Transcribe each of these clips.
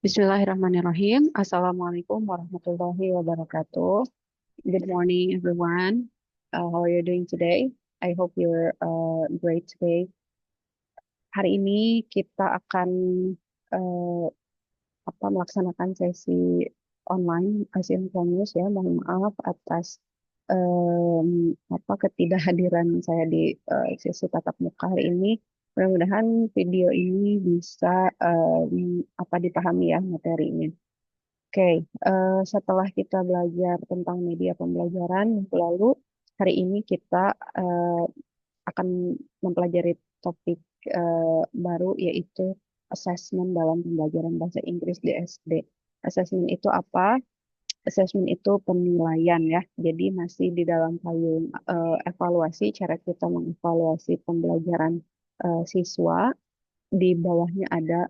Bismillahirrahmanirrahim. Assalamualaikum warahmatullahi wabarakatuh. Good morning, everyone. How are you doing today? I hope you're great today. Hari ini kita akan uh, melaksanakan sesi online asynchronous ya. Mohon maaf atas ketidakhadiran saya di sesi tatap muka hari ini. Mudah-mudahan video ini bisa dipahami ya materinya. Oke, setelah kita belajar tentang media pembelajaran minggu lalu, hari ini kita akan mempelajari topik baru yaitu assessment dalam pembelajaran bahasa Inggris di SD. Assessment itu apa? Assessment itu penilaian ya. Jadi masih di dalam payung evaluasi, cara kita mengevaluasi pembelajaran siswa. Di bawahnya ada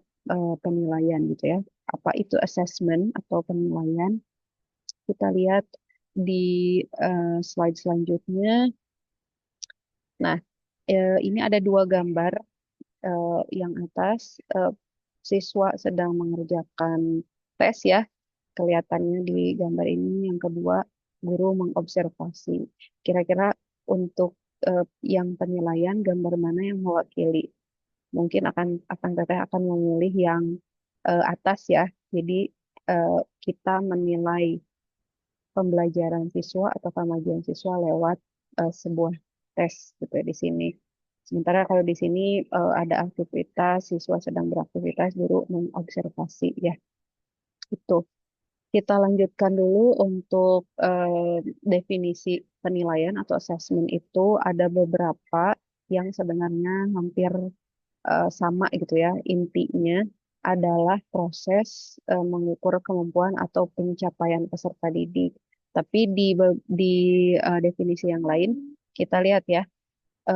penilaian gitu ya. Apa itu assessment atau penilaian? Kita lihat di slide selanjutnya. Nah, ini ada dua gambar. Yang atas siswa sedang mengerjakan tes ya, kelihatannya di gambar ini. Yang kedua, guru mengobservasi. Kira-kira untuk yang penilaian, gambar mana yang mewakili? Mungkin teteh akan memilih yang atas ya. Jadi kita menilai pembelajaran siswa atau kemajuan siswa lewat sebuah tes gitu ya di sini. Sementara kalau di sini ada aktivitas, siswa sedang beraktivitas, guru mengobservasi ya. Itu. Kita lanjutkan dulu untuk definisi penilaian atau assessment itu ada beberapa yang sebenarnya hampir sama gitu ya. Intinya adalah proses mengukur kemampuan atau pencapaian peserta didik. Tapi di definisi yang lain kita lihat ya,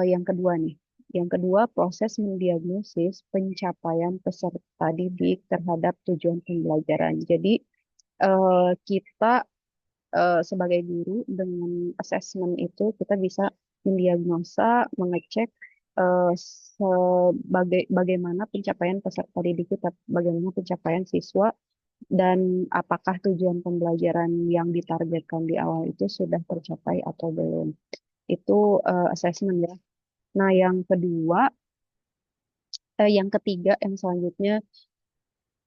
yang kedua nih. Yang kedua, proses mendiagnosis pencapaian peserta didik terhadap tujuan pembelajaran. Jadi kita sebagai guru dengan assessment itu kita bisa mendiagnosa, mengecek bagaimana pencapaian peserta didik kita, bagaimana pencapaian siswa, dan apakah tujuan pembelajaran yang ditargetkan di awal itu sudah tercapai atau belum. Itu assessment ya. Nah, yang ketiga, yang selanjutnya,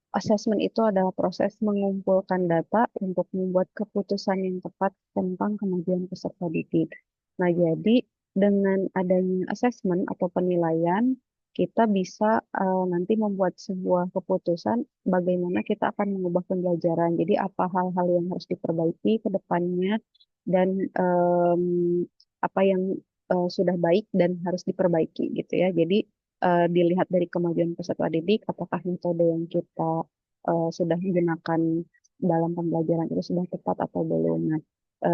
assessment itu adalah proses mengumpulkan data untuk membuat keputusan yang tepat tentang kemajuan peserta didik. Nah, jadi dengan adanya assessment atau penilaian, kita bisa nanti membuat sebuah keputusan bagaimana kita akan mengubah pembelajaran. Jadi apa hal-hal yang harus diperbaiki ke depannya dan apa yang sudah baik dan harus diperbaiki gitu ya. Jadi dilihat dari kemajuan peserta didik, apakah metode yang kita sudah gunakan dalam pembelajaran itu sudah tepat atau belum. Nah,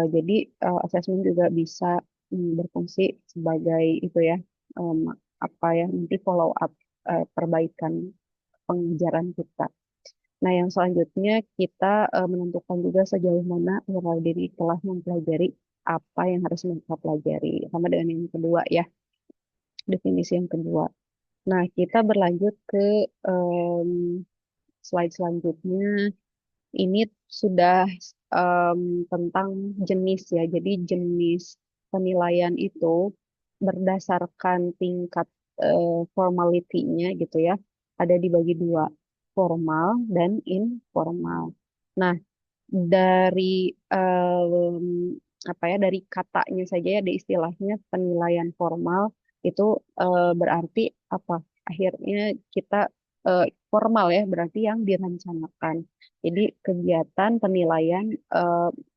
jadi asesmen juga bisa berfungsi sebagai itu ya, em, nanti follow up perbaikan pengajaran kita. Nah, yang selanjutnya kita menentukan juga sejauh mana moral diri telah mempelajari apa yang harus mereka pelajari. Sama dengan yang kedua ya, definisi yang kedua. Nah, kita berlanjut ke em, slide selanjutnya. Ini sudah tentang jenis ya. Jadi jenis penilaian itu berdasarkan tingkat formality-nya gitu ya. Ada dibagi dua, formal dan informal. Nah, dari dari katanya saja ya, ada istilahnya penilaian formal itu berarti apa? Akhirnya kita formal ya, berarti yang direncanakan. Jadi kegiatan penilaian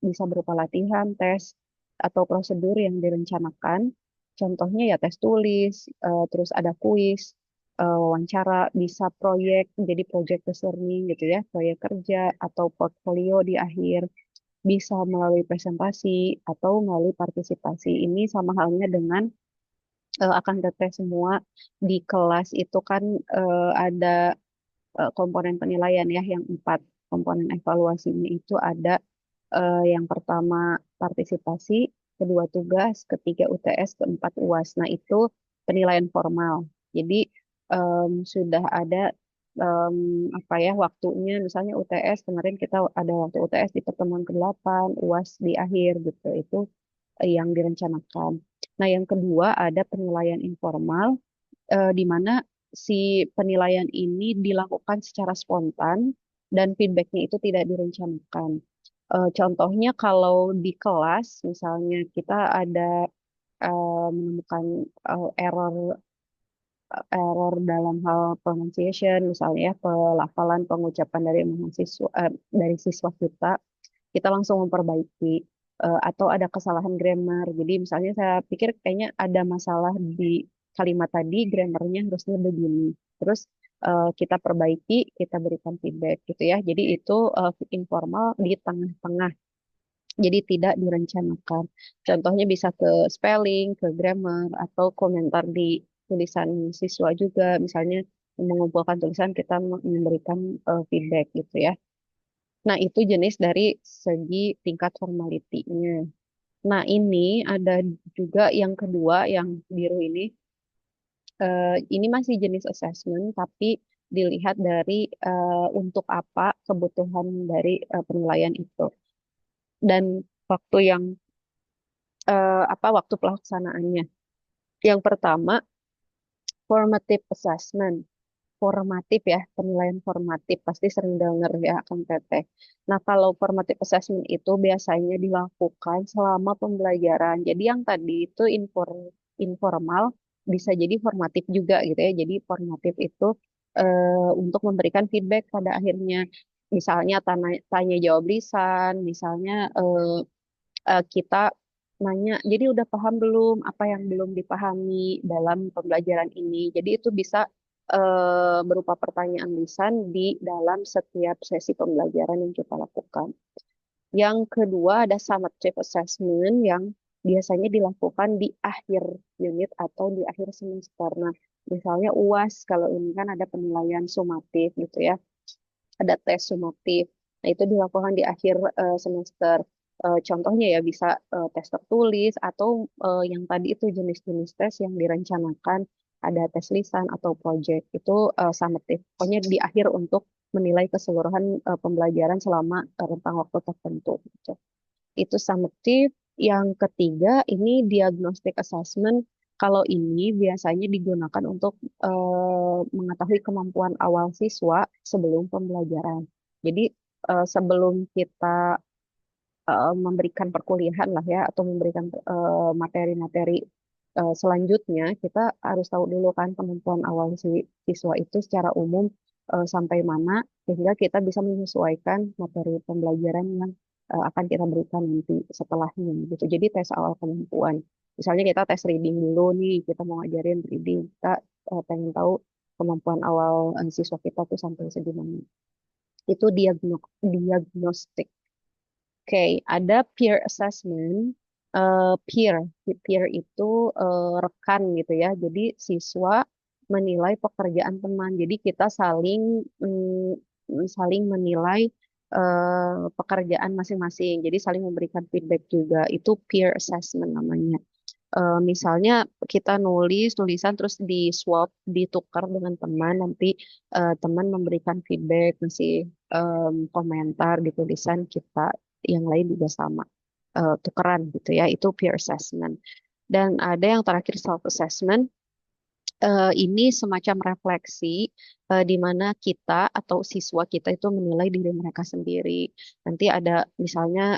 bisa berupa latihan, tes, atau prosedur yang direncanakan. Contohnya ya tes tulis, terus ada kuis, wawancara, bisa proyek, jadi project based learning gitu ya, proyek kerja atau portfolio di akhir, bisa melalui presentasi atau melalui partisipasi. Ini sama halnya dengan akan teteh semua di kelas itu kan ada komponen penilaian ya, yang empat komponen evaluasinya itu ada yang pertama partisipasi, kedua tugas, ketiga UTS, keempat UAS. Nah, itu penilaian formal. Jadi sudah ada em, apa ya waktunya, misalnya UTS kemarin kita ada waktu UTS di pertemuan ke-8, UAS di akhir gitu. Itu yang direncanakan. Nah, yang kedua ada penilaian informal, di mana si penilaian ini dilakukan secara spontan dan feedbacknya itu tidak direncanakan. Contohnya kalau di kelas, misalnya kita ada menemukan error dalam hal pronunciation, misalnya ya, pelafalan pengucapan dari mahasiswa dari siswa kita, kita langsung memperbaiki. Atau ada kesalahan grammar. Jadi misalnya saya pikir kayaknya ada masalah di kalimat tadi, grammarnya harusnya begini. Terus kita perbaiki, kita berikan feedback gitu ya. Jadi itu informal di tengah-tengah. Jadi tidak direncanakan. Contohnya bisa ke spelling, ke grammar, atau komentar di tulisan siswa juga. Misalnya mengumpulkan tulisan, kita memberikan feedback gitu ya. Nah, itu jenis dari segi tingkat formality-nya. Nah, ini ada juga yang kedua, yang biru ini. Ini masih jenis assessment, tapi dilihat dari untuk apa kebutuhan dari penilaian itu. Dan waktu yang apa waktu pelaksanaannya. Yang pertama, formative assessment. Formatif ya, penilaian formatif. Pasti sering dengar ya, Kang Teteh. Nah, kalau formative assessment itu biasanya dilakukan selama pembelajaran. Jadi yang tadi itu informal, bisa jadi formatif juga gitu ya. Jadi formatif itu untuk memberikan feedback pada akhirnya. Misalnya tanya jawab lisan, misalnya kita nanya, jadi udah paham belum apa yang belum dipahami dalam pembelajaran ini. Jadi itu bisa berupa pertanyaan lisan di dalam setiap sesi pembelajaran yang kita lakukan. Yang kedua ada summative assessment yang biasanya dilakukan di akhir unit atau di akhir semester. Nah, misalnya UAS, kalau ini kan ada penilaian sumatif gitu ya, ada tes sumatif. Nah, itu dilakukan di akhir semester. Contohnya ya bisa tes tertulis atau yang tadi itu jenis-jenis tes yang direncanakan ada tes lisan atau project itu summative. Pokoknya di akhir untuk menilai keseluruhan pembelajaran selama rentang waktu tertentu. Gitu. Itu summative. Yang ketiga ini diagnostic assessment. Kalau ini biasanya digunakan untuk mengetahui kemampuan awal siswa sebelum pembelajaran. Jadi sebelum kita memberikan perkuliahan lah ya atau memberikan materi-materi selanjutnya, kita harus tahu dulu kan kemampuan awal si siswa itu secara umum sampai mana sehingga kita bisa menyesuaikan materi pembelajaran yang akan kita berikan nanti setelahnya gitu. Jadi tes awal kemampuan. Misalnya kita tes reading dulu nih, kita mau ngajarin reading, kita pengen tahu kemampuan awal siswa kita tuh sampai segimana. Itu diagnostik. Oke, ada peer assessment. Peer, peer itu rekan gitu ya. Jadi siswa menilai pekerjaan teman. Jadi kita saling menilai pekerjaan masing-masing. Jadi saling memberikan feedback juga. Itu peer assessment namanya. Misalnya kita nulis tulisan terus di swap, ditukar dengan teman. Nanti teman memberikan feedback, ngasih komentar di tulisan kita, yang lain juga sama tukeran gitu ya, itu peer assessment. Dan ada yang terakhir self assessment. Ini semacam refleksi di mana kita atau siswa kita itu menilai diri mereka sendiri. Nanti ada misalnya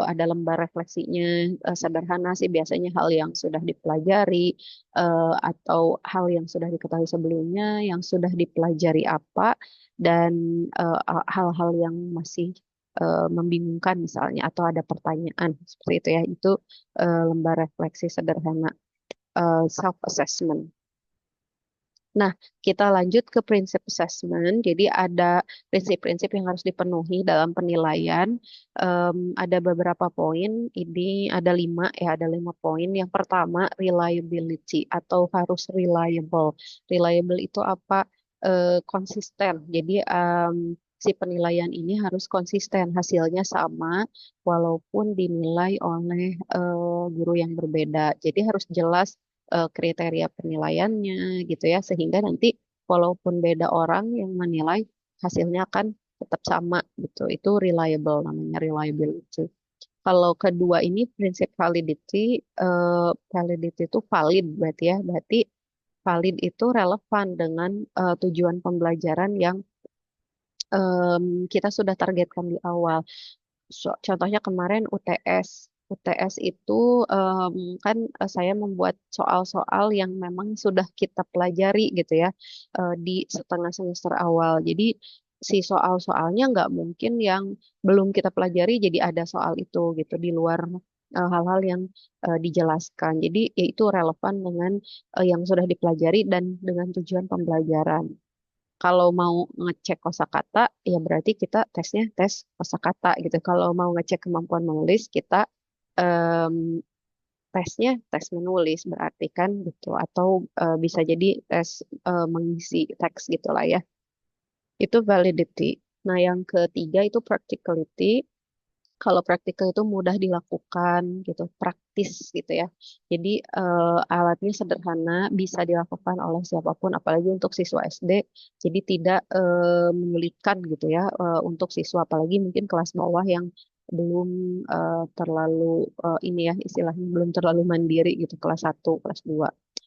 ada lembar refleksinya, sederhana sih biasanya hal yang sudah dipelajari atau hal yang sudah diketahui sebelumnya, yang sudah dipelajari apa, dan hal-hal yang masih membingungkan misalnya atau ada pertanyaan seperti itu ya. Itu lembar refleksi sederhana self assessment. Nah, kita lanjut ke prinsip assessment. Jadi ada prinsip-prinsip yang harus dipenuhi dalam penilaian. Ada beberapa poin. Ini ada 5 ya, ada 5 poin. Yang pertama reliability atau harus reliable. Reliable itu apa? Konsisten. Jadi si penilaian ini harus konsisten. Hasilnya sama walaupun dinilai oleh guru yang berbeda. Jadi harus jelas kriteria penilaiannya gitu ya sehingga nanti walaupun beda orang yang menilai, hasilnya akan tetap sama gitu. Itu reliable, namanya reliability. Kalau kedua ini prinsip validity, validity itu valid berarti ya, berarti valid itu relevan dengan tujuan pembelajaran yang kita sudah targetkan di awal. Contohnya kemarin UTS. UTS itu kan saya membuat soal-soal yang memang sudah kita pelajari gitu ya di setengah semester awal. Jadi si soal-soalnya nggak mungkin yang belum kita pelajari jadi ada soal itu gitu di luar hal-hal yang dijelaskan. Jadi yaitu relevan dengan yang sudah dipelajari dan dengan tujuan pembelajaran. Kalau mau ngecek kosakata, ya berarti kita tesnya tes kosakata gitu. Kalau mau ngecek kemampuan menulis, kita em, tesnya tes menulis berarti kan gitu. Atau bisa jadi tes mengisi teks gitulah ya. Itu validity. Nah, yang ketiga itu practicality. Kalau praktikal itu mudah dilakukan gitu, praktis gitu ya. Jadi alatnya sederhana, bisa dilakukan oleh siapapun, apalagi untuk siswa SD. Jadi tidak menyulitkan gitu ya untuk siswa, apalagi mungkin kelas bawah yang belum terlalu ini ya istilahnya belum terlalu mandiri gitu, kelas satu kelas 2.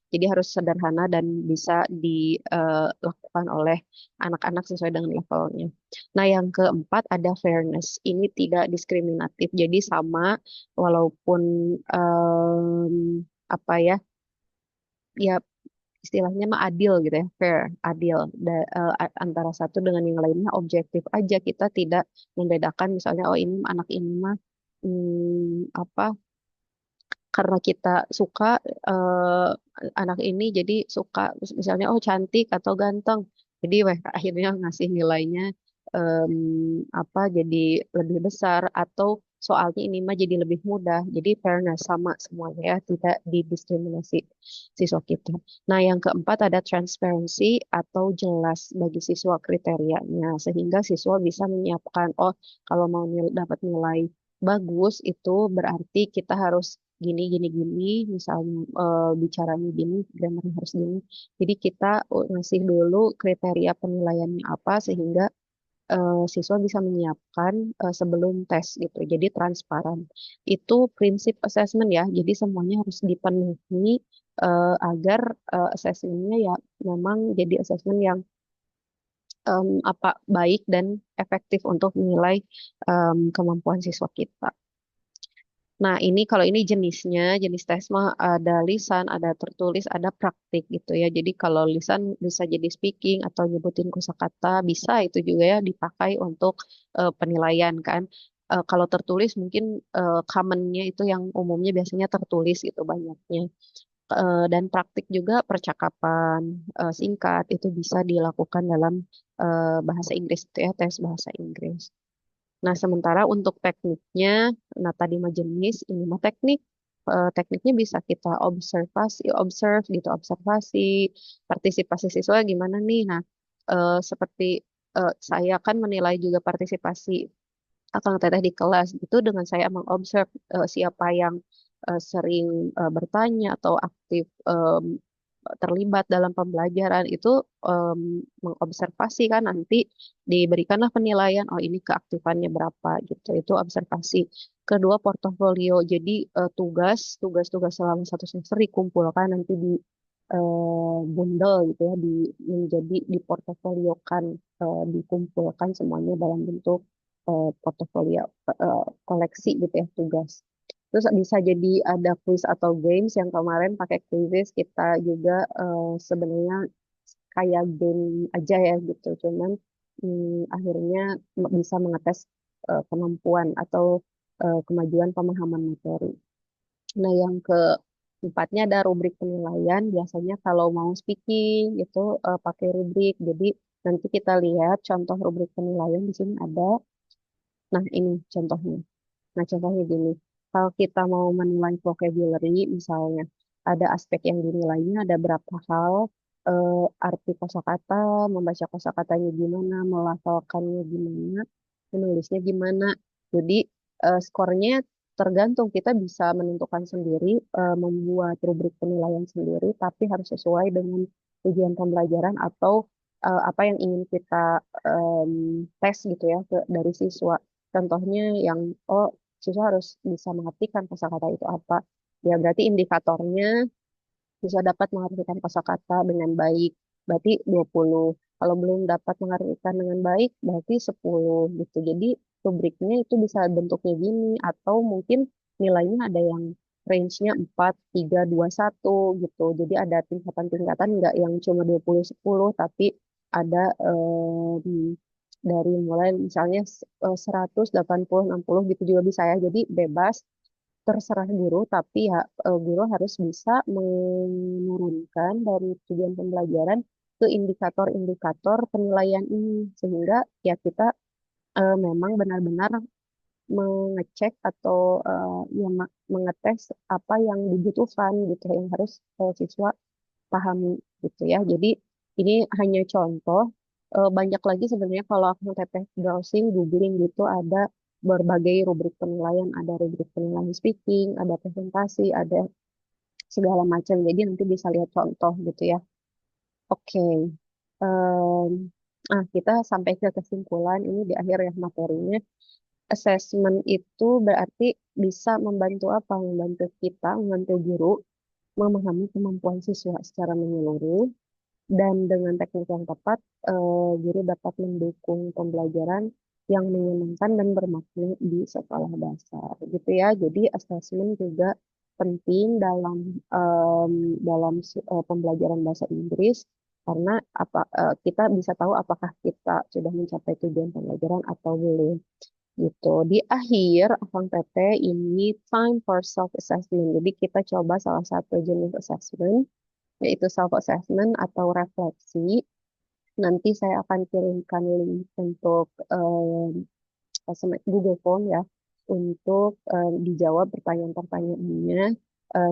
Jadi harus sederhana dan bisa dilakukan oleh anak-anak sesuai dengan levelnya. Nah, yang keempat ada fairness. Ini tidak diskriminatif. Jadi sama walaupun apa ya, ya istilahnya mah adil gitu ya, fair, adil antara satu dengan yang lainnya objektif aja. Kita tidak membedakan misalnya oh ini anak ini mah apa karena kita suka eh, anak ini jadi suka misalnya oh cantik atau ganteng jadi weh akhirnya ngasih nilainya em, apa jadi lebih besar atau soalnya ini mah jadi lebih mudah jadi fairness sama semuanya ya tidak didiskriminasi siswa kita. Nah yang keempat ada transparansi atau jelas bagi siswa kriterianya sehingga siswa bisa menyiapkan oh kalau mau dapat nilai bagus itu berarti kita harus gini gini gini misalnya bicaranya gini grammarnya harus gini jadi kita ngasih dulu kriteria penilaiannya apa sehingga siswa bisa menyiapkan sebelum tes gitu jadi transparan itu prinsip assessment ya jadi semuanya harus dipenuhi agar assessmentnya ya memang jadi assessment yang apa baik dan efektif untuk menilai kemampuan siswa kita. Nah, ini kalau ini jenisnya, jenis tes mah ada lisan, ada tertulis, ada praktik gitu ya. Jadi kalau lisan bisa jadi speaking atau nyebutin kosakata, bisa itu juga ya dipakai untuk penilaian kan. Kalau tertulis mungkin commonnya itu yang umumnya biasanya tertulis itu banyaknya. Dan praktik juga percakapan singkat itu bisa dilakukan dalam bahasa Inggris itu ya, tes bahasa Inggris. Nah, sementara untuk tekniknya, nah tadi mah jenis, ini mah teknik. Tekniknya bisa kita observe gitu, observasi, partisipasi siswa gimana nih. Nah, seperti saya kan menilai juga partisipasi Akang Teteh di kelas itu dengan saya mengobserv siapa yang sering bertanya atau aktif terlibat dalam pembelajaran itu mengobservasi kan nanti diberikanlah penilaian oh ini keaktifannya berapa gitu itu observasi. Kedua portofolio jadi tugas-tugas selama satu semester dikumpulkan nanti di bundel gitu ya menjadi diportofoliokan dikumpulkan semuanya dalam bentuk portofolio koleksi gitu ya tugas. Terus bisa jadi ada quiz atau games yang kemarin pakai quiz kita juga sebenarnya kayak game aja ya gitu. Cuman akhirnya bisa mengetes kemampuan atau kemajuan pemahaman materi. Nah, yang keempatnya ada rubrik penilaian. Biasanya kalau mau speaking itu pakai rubrik. Jadi nanti kita lihat contoh rubrik penilaian di sini ada. Nah, ini contohnya. Nah, contohnya gini, kalau kita mau menilai vocabulary, misalnya, ada aspek yang dinilainya, ada berapa hal, arti kosakata, membaca kosakatanya gimana, melafalkannya gimana, menulisnya gimana. Jadi, skornya tergantung, kita bisa menentukan sendiri, membuat rubrik penilaian sendiri, tapi harus sesuai dengan tujuan pembelajaran atau apa yang ingin kita em, tes gitu ya dari siswa. Contohnya yang oh siswa harus bisa mengartikan kosakata itu apa. Ya berarti indikatornya bisa dapat mengartikan kosakata dengan baik. Berarti 20. Kalau belum dapat mengartikan dengan baik, berarti 10 gitu. Jadi rubriknya itu bisa bentuknya gini atau mungkin nilainya ada yang range-nya 4, 3, 2, 1 gitu. Jadi ada tingkatan-tingkatan nggak yang cuma 20, 10, tapi ada dari mulai misalnya 100, 80, 60 gitu juga bisa ya. Jadi bebas terserah guru, tapi ya guru harus bisa menurunkan dari tujuan pembelajaran ke indikator-indikator penilaian ini sehingga ya kita memang benar-benar mengecek atau ya mengetes apa yang dibutuhkan gitu yang harus siswa pahami gitu ya. Jadi ini hanya contoh. Banyak lagi sebenarnya kalau aku teteh browsing, googling gitu ada berbagai rubrik penilaian, ada rubrik penilaian speaking, ada presentasi, ada segala macam. Jadi nanti bisa lihat contoh gitu ya. Oke. Em, kita sampai ke kesimpulan ini di akhir ya materinya. Assessment itu berarti bisa membantu apa? Membantu kita, membantu guru memahami kemampuan siswa secara menyeluruh dan dengan teknik yang tepat, guru dapat mendukung pembelajaran yang menyenangkan dan bermakna di sekolah dasar, gitu ya. Jadi assessment juga penting dalam pembelajaran bahasa Inggris karena kita bisa tahu apakah kita sudah mencapai tujuan pembelajaran atau belum. Gitu. Di akhir Akang Teteh ini time for self assessment. Jadi kita coba salah satu jenis assessment yaitu self assessment atau refleksi. Nanti saya akan kirimkan link untuk Google Form ya untuk dijawab pertanyaan-pertanyaannya.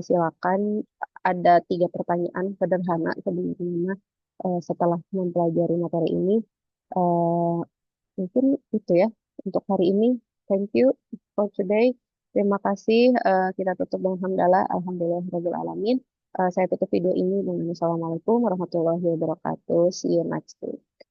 Silakan ada 3 pertanyaan sederhana sebenarnya setelah mempelajari materi ini. Eh, Mungkin itu ya untuk hari ini. Thank you for today. Terima kasih. Kita tutup dengan hamdalah. Alhamdulillah alamin. Saya tutup video ini dengan Assalamualaikum warahmatullahi wabarakatuh. See you next week.